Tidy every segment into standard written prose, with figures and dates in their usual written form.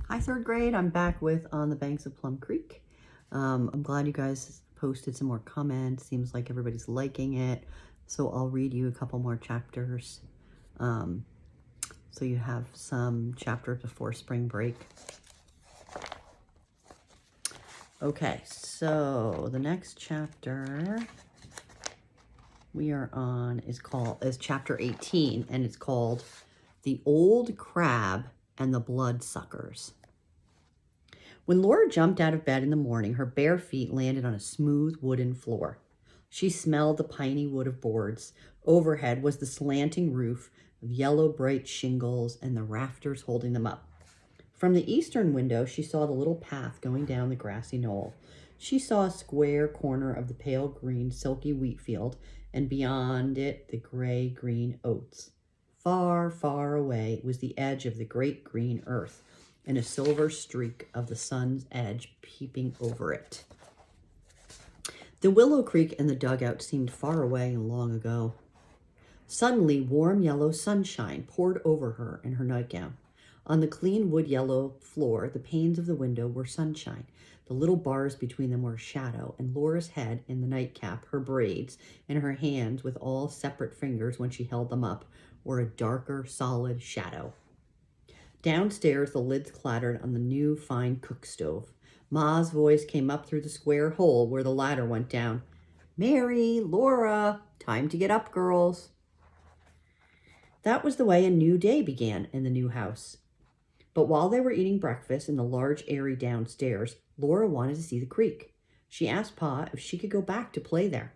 Hi, third grade. I'm back with On the Banks of Plum Creek. I'm glad you guys posted some more comments. Seems like everybody's liking it. So I'll read you a couple more chapters. So you have some chapters before spring break. Okay, so the next chapter we are on is chapter 18, and it's called The Old Crab and the Bloodsuckers. When Laura jumped out of bed in the morning, her bare feet landed on a smooth wooden floor. She smelled the piney wood of boards. Overhead was the slanting roof of yellow bright shingles and the rafters holding them up. From the eastern window, she saw the little path going down the grassy knoll. She saw a square corner of the pale green silky wheat field, and beyond it the gray-green oats. Far, far away was the edge of the great green earth, and a silver streak of the sun's edge peeping over it. The willow creek and the dugout seemed far away and long ago. Suddenly, warm yellow sunshine poured over her in her nightgown. On the clean wood yellow floor, the panes of the window were sunshine. The little bars between them were a shadow, and Laura's head in the nightcap, her braids, and her hands with all separate fingers when she held them up, were a darker, solid shadow. Downstairs, the lids clattered on the new, fine cook stove. Ma's voice came up through the square hole where the ladder went down. "Mary, Laura, time to get up, girls." That was the way a new day began in the new house. But while they were eating breakfast in the large airy downstairs, Laura wanted to see the creek. She asked Pa if she could go back to play there.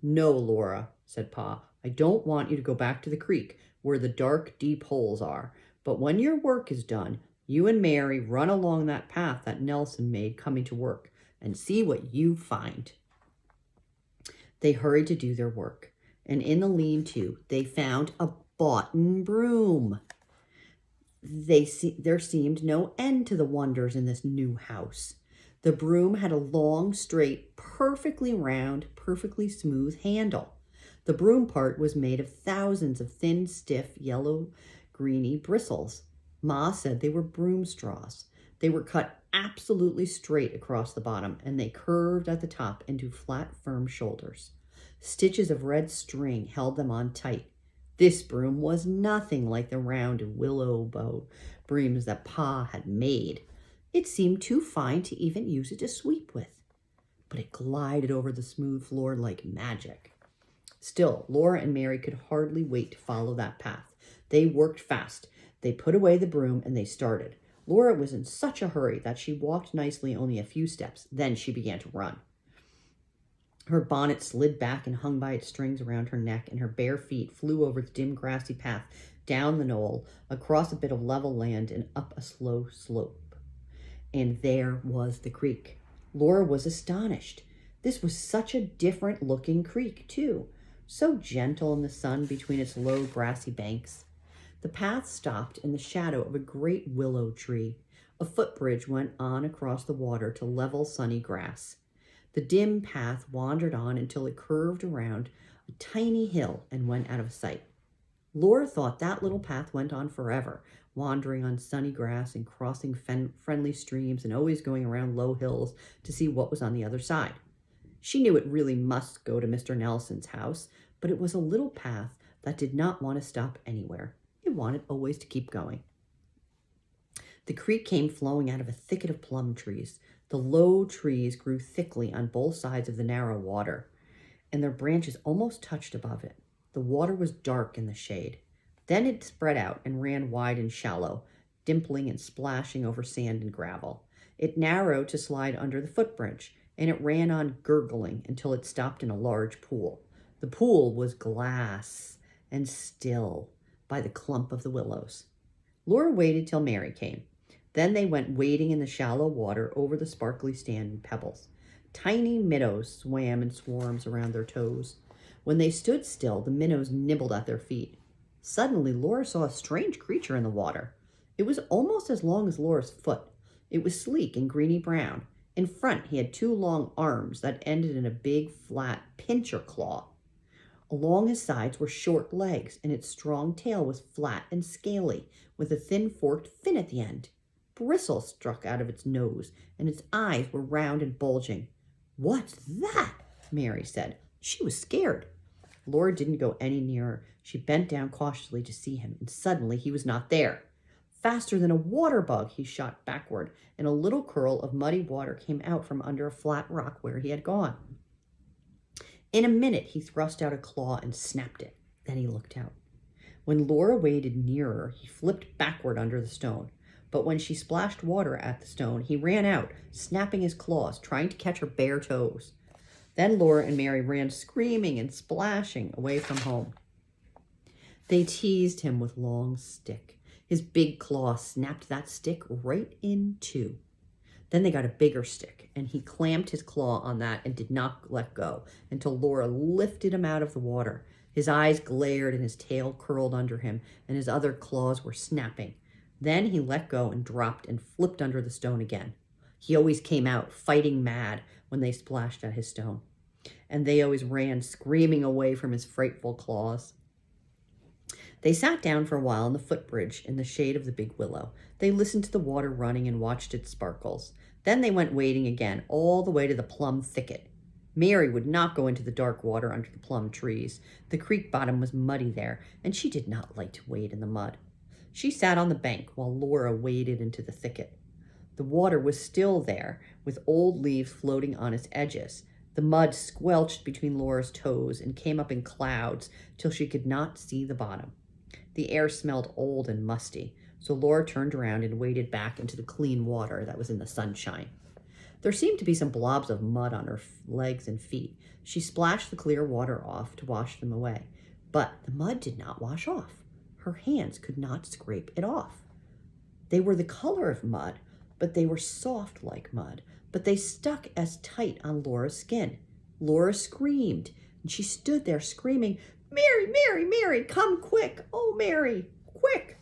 "No, Laura," said Pa. "I don't want you to go back to the creek where the dark, deep holes are. But when your work is done, you and Mary run along that path that Nelson made coming to work and see what you find." They hurried to do their work, and in the lean-to, they found a boughten broom. There seemed no end to the wonders in this new house. The broom had a long, straight, perfectly round, perfectly smooth handle. The broom part was made of thousands of thin, stiff, yellow, greeny bristles. Ma said they were broom straws. They were cut absolutely straight across the bottom, and they curved at the top into flat, firm shoulders. Stitches of red string held them on tight. This broom was nothing like the round willow bow brooms that Pa had made. It seemed too fine to even use it to sweep with, but it glided over the smooth floor like magic. Still, Laura and Mary could hardly wait to follow that path. They worked fast. They put away the broom and they started. Laura was in such a hurry that she walked nicely only a few steps. Then she began to run. Her bonnet slid back and hung by its strings around her neck, and her bare feet flew over the dim grassy path, down the knoll, across a bit of level land, and up a slow slope. And there was the creek. Laura was astonished. This was such a different-looking creek, too, so gentle in the sun between its low grassy banks. The path stopped in the shadow of a great willow tree. A footbridge went on across the water to level, sunny grass. The dim path wandered on until it curved around a tiny hill and went out of sight. Laura thought that little path went on forever, wandering on sunny grass and crossing friendly streams and always going around low hills to see what was on the other side. She knew it really must go to Mr. Nelson's house, but it was a little path that did not want to stop anywhere. It wanted always to keep going. The creek came flowing out of a thicket of plum trees. The low trees grew thickly on both sides of the narrow water, and their branches almost touched above it. The water was dark in the shade. Then it spread out and ran wide and shallow, dimpling and splashing over sand and gravel. It narrowed to slide under the footbridge, and it ran on gurgling until it stopped in a large pool. The pool was glass and still by the clump of the willows. Laura waited till Mary came. Then they went wading in the shallow water over the sparkly sand and pebbles. Tiny minnows swam in swarms around their toes. When they stood still, the minnows nibbled at their feet. Suddenly, Laura saw a strange creature in the water. It was almost as long as Laura's foot. It was sleek and greeny brown. In front, he had two long arms that ended in a big, flat pincher claw. Along his sides were short legs, and its strong tail was flat and scaly, with a thin forked fin at the end. bristle stuck out of its nose, and its eyes were round and bulging. "What's that?" Mary said. She was scared. Laura didn't go any nearer. She bent down cautiously to see him, and suddenly he was not there. Faster than a water bug, he shot backward, and a little curl of muddy water came out from under a flat rock where he had gone. In a minute, he thrust out a claw and snapped it. Then he looked out. When Laura waded nearer, he flipped backward under the stone. But when she splashed water at the stone, he ran out, snapping his claws, trying to catch her bare toes. Then Laura and Mary ran screaming and splashing away from home. They teased him with long stick. His big claw snapped that stick right in two. Then they got a bigger stick, and he clamped his claw on that and did not let go until Laura lifted him out of the water. His eyes glared and his tail curled under him, and his other claws were snapping. Then he let go and dropped and flipped under the stone again. He always came out fighting mad when they splashed at his stone, and they always ran screaming away from his frightful claws. They sat down for a while on the footbridge in the shade of the big willow. They listened to the water running and watched its sparkles. Then they went wading again, all the way to the plum thicket. Mary would not go into the dark water under the plum trees. The creek bottom was muddy there, and she did not like to wade in the mud. She sat on the bank while Laura waded into the thicket. The water was still there, with old leaves floating on its edges. The mud squelched between Laura's toes and came up in clouds till she could not see the bottom. The air smelled old and musty, so Laura turned around and waded back into the clean water that was in the sunshine. There seemed to be some blobs of mud on her legs and feet. She splashed the clear water off to wash them away, but the mud did not wash off. Her hands could not scrape it off. They were the color of mud, but they were soft like mud, but they stuck as tight on Laura's skin. Laura screamed, and she stood there screaming, "Mary, Mary, Mary, come quick! Oh, Mary, quick!"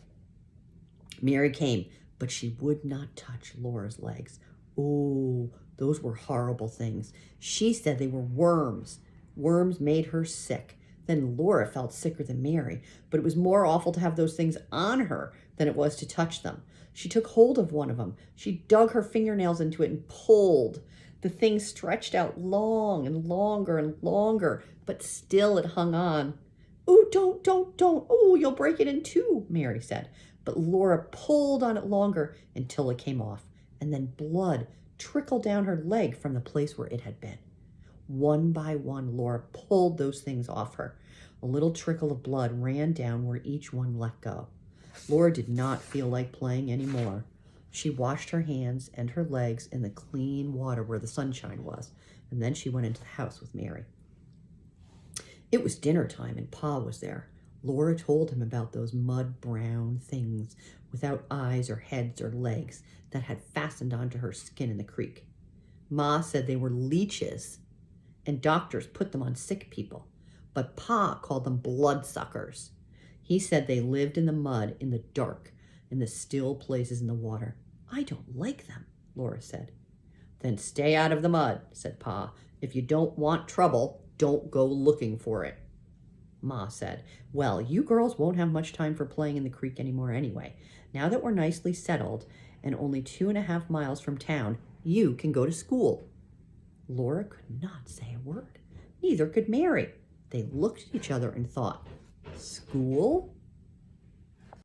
Mary came, but she would not touch Laura's legs. Oh, those were horrible things. She said they were worms. Worms made her sick. Then Laura felt sicker than Mary, but it was more awful to have those things on her than it was to touch them. She took hold of one of them. She dug her fingernails into it and pulled. The thing stretched out long and longer and longer, but still it hung on. "Oh, don't. Oh, you'll break it in two," Mary said. But Laura pulled on it longer until it came off, and then blood trickled down her leg from the place where it had been. One by one, Laura pulled those things off her. A little trickle of blood ran down where each one let go. Laura did not feel like playing anymore. She washed her hands and her legs in the clean water where the sunshine was, and then she went into the house with Mary. It was dinner time, and Pa was there. Laura told him about those mud-brown things without eyes or heads or legs that had fastened onto her skin in the creek. Ma said they were leeches, and doctors put them on sick people, but Pa called them bloodsuckers. He said they lived in the mud, in the dark, in the still places in the water. "I don't like them," Laura said. "Then stay out of the mud," said Pa. "If you don't want trouble, don't go looking for it." Ma said, "Well, you girls won't have much time for playing in the creek anymore anyway. Now that we're nicely settled and only 2.5 miles from town, you can go to school." Laura could not say a word. Neither could Mary. They looked at each other and thought, "School?